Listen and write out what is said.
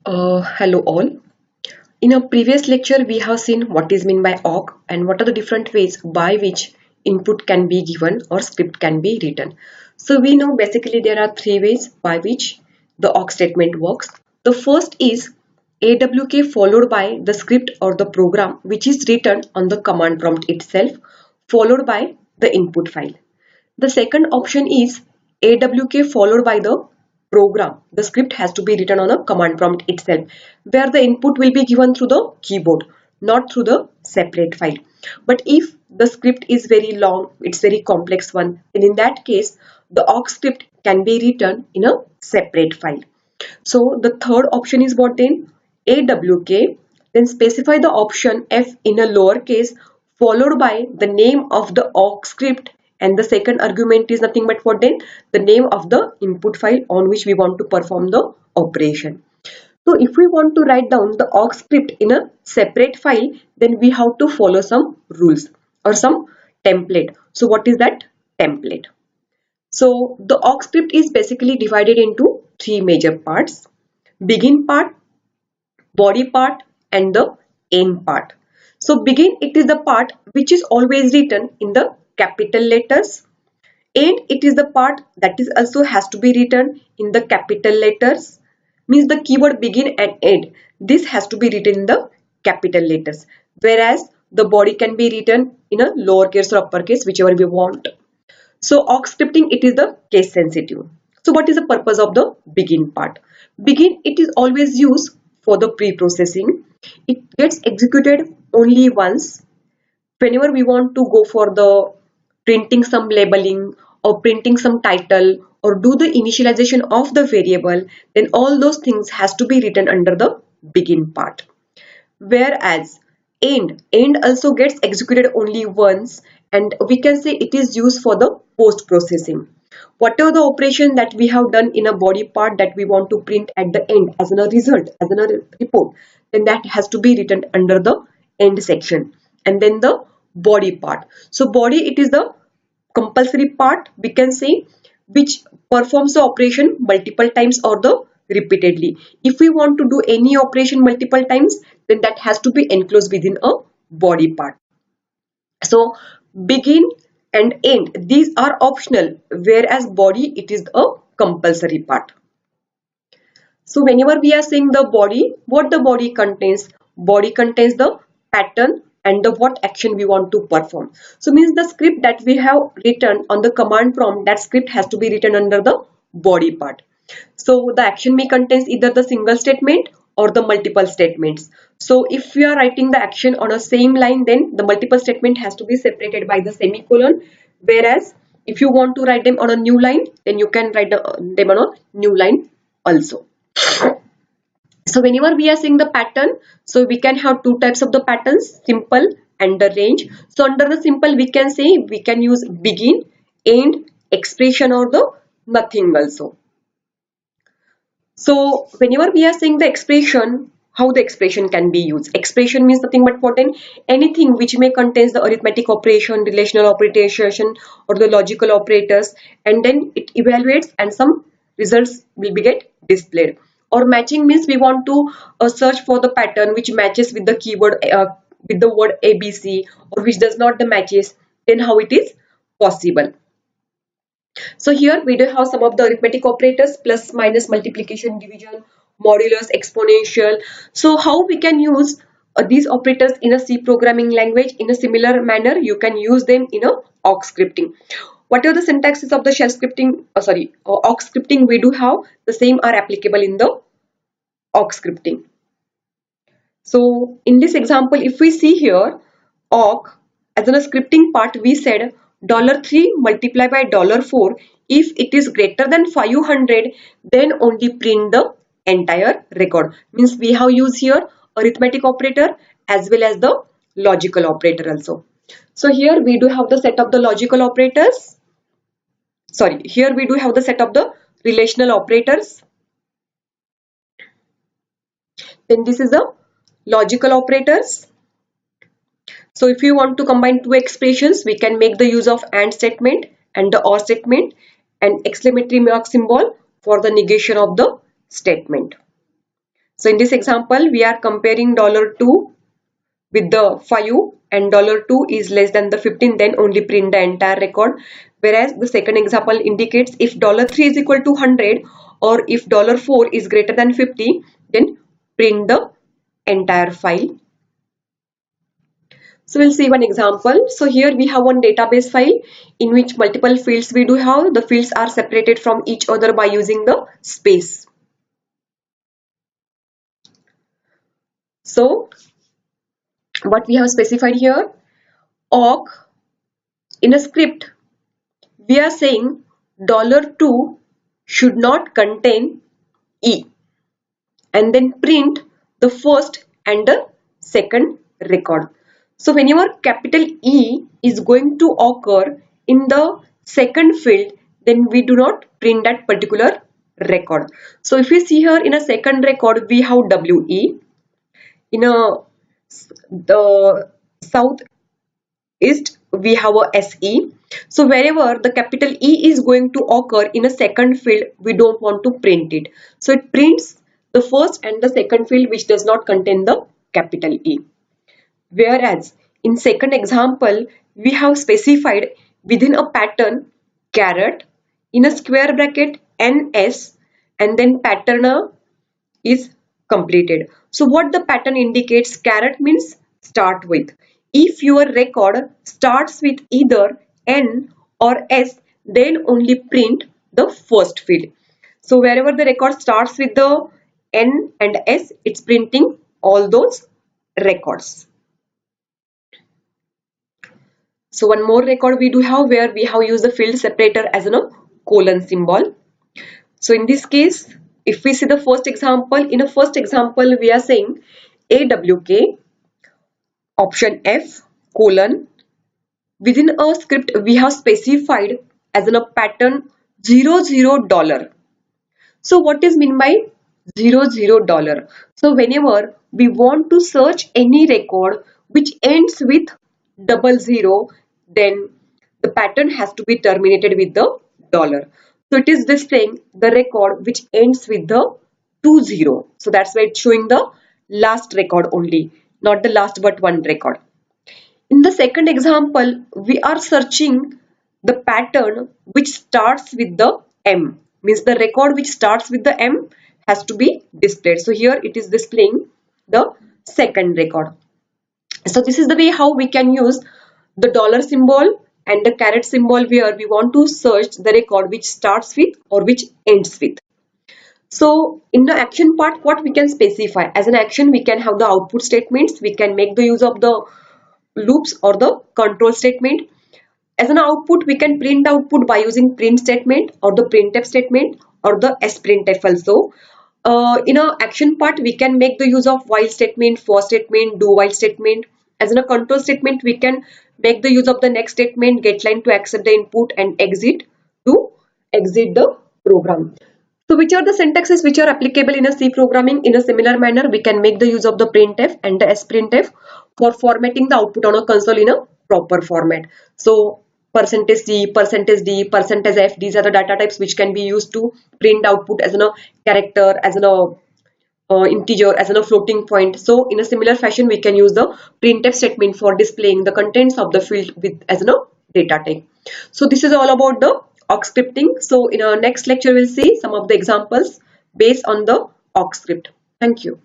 Hello all. In a previous lecture, we have seen what is meant by awk and what are the different ways by which input can be given or script can be written. So we know basically there are three ways by which the awk statement works. The first is AWK followed by the script or the program which is written on the command prompt itself followed by the input file. The second option is AWK followed by the program. The script has to be written on a command prompt itself, where the input will be given through the keyboard, not through the separate file. But if the script is very long, it's very complex one, then in that case, the awk script can be written in a separate file. So the third option is what then? AWK, then specify the option F in a lowercase followed by the name of the awk script, and the second argument is nothing but what then? The name of the input file on which we want to perform the operation. So if we want to write down the awk script in a separate file, then we have to follow some rules or some template. So what is that template? So the awk script is basically divided into three major parts: begin part, body part, and the end part. So begin, it is the part which is always written in the capital letters. End, it is the part that is also has to be written in the capital letters. Means the keyword begin and end, this has to be written in the capital letters. Whereas the body can be written in a lowercase or uppercase, whichever we want. So awk scripting, it is the case sensitive. So what is the purpose of the begin part? Begin, it is always used for the pre-processing. It gets executed only once. Whenever we want to go for the printing some labeling or printing some title or do the initialization of the variable, then all those things has to be written under the begin part. Whereas end also gets executed only once, and we can say it is used for the post processing. Whatever the operation that we have done in a body part that we want to print at the end as a result, as a report, then that has to be written under the end section. And then the body part. So body, it is the compulsory part, we can say, which performs the operation multiple times or the repeatedly. If we want to do any operation multiple times, then that has to be enclosed within a body part. So begin and end, these are optional, whereas body, it is a compulsory part. So whenever we are saying the body, what the body contains? Body contains the pattern and the what action we want to perform. So means the script that we have written on the command prompt, that script has to be written under the body part. So the action may contains either the single statement or the multiple statements. So if we are writing the action on a same line, then the multiple statement has to be separated by the semicolon. Whereas if you want to write them on a new line, then you can write them on a new line also. So whenever we are seeing the pattern, so we can have two types of the patterns, simple and the range. So under the simple, we can say we can use begin, end, expression, or the nothing also. So whenever we are saying the expression, how the expression can be used? Expression means nothing but what then? Anything which may contains the arithmetic operation, relational operation, or the logical operators, and then it evaluates and some results will be get displayed. Or matching means we want to search for the pattern which matches with the keyword with the word ABC, or which does not the matches, then how it is possible. So here we do have some of the arithmetic operators: plus, minus, multiplication, division, modulus, exponential. So how we can use these operators in a C programming language? In a similar manner, you can use them in a awk scripting. Whatever the syntaxes of the shell scripting, awk scripting we do have, the same are applicable in the awk scripting. So in this example, if we see here, awk as in a scripting part, we said $3 multiplied by $4. If it is greater than 500, then only print the entire record. Means we have used here arithmetic operator as well as the logical operator also. So here we do have the set of the logical operators. Sorry, here we do have the set of the relational operators. Then this is the logical operators. So if you want to combine two expressions, we can make the use of AND statement and the OR statement and exclamatory mark symbol for the negation of the statement. So in this example, we are comparing $2 with the 5 and $2 is less than the 15, then only print the entire record. Whereas the second example indicates if $3 is equal to 100 or if $4 is greater than 50, then print the entire file. So we'll see one example. So here we have one database file in which multiple fields we do have. The fields are separated from each other by using the space. So what we have specified here, awk in a script, we are saying $2 should not contain E, and then print the first and the second record. So whenever capital E is going to occur in the second field, then we do not print that particular record. So if we see here in a second record, we have WE. In the southeast, we have a SE. So wherever the capital E is going to occur in a second field, we don't want to print it. So it prints the first and the second field which does not contain the capital E. Whereas in second example, we have specified within a pattern caret in a square bracket NS, and then pattern is completed. So what the pattern indicates, caret means start with. If your record starts with either N or S, then only print the first field. So wherever the record starts with the N and S, it's printing all those records. So one more record we do have where we have used the field separator as a colon symbol. So in this case, if we see the first example, in a first example we are saying AWK option F colon, within a script we have specified as a pattern $00. So what is meant by $00? So whenever we want to search any record which ends with 00, then the pattern has to be terminated with the dollar. So it is displaying the record which ends with the 20. So that's why it's showing the last record only, not the last but one record. In the second example, we are searching the pattern which starts with the M. Means the record which starts with the M has to be displayed. So here it is displaying the second record. So this is the way how we can use the dollar symbol and the caret symbol where we want to search the record which starts with or which ends with. So in the action part, what we can specify as an action, we can have the output statements. We can make the use of the loops or the control statement. As an output, we can print the output by using print statement or the printf statement or the sprintf also. In a action part, we can make the use of while statement, for statement, do while statement. As in a control statement, we can make the use of the next statement, get line to accept the input, and exit to exit the program. So which are the syntaxes which are applicable in a C programming? In a similar manner, we can make the use of the printf and the sprintf for formatting the output on a console in a proper format. So %C, %D, %F, these are the data types which can be used to print output as a character, as an integer, as a floating point. So in a similar fashion, we can use the printf statement for displaying the contents of the field with as a data type. So this is all about the awk scripting. So in our next lecture, we'll see some of the examples based on the awk script. Thank you.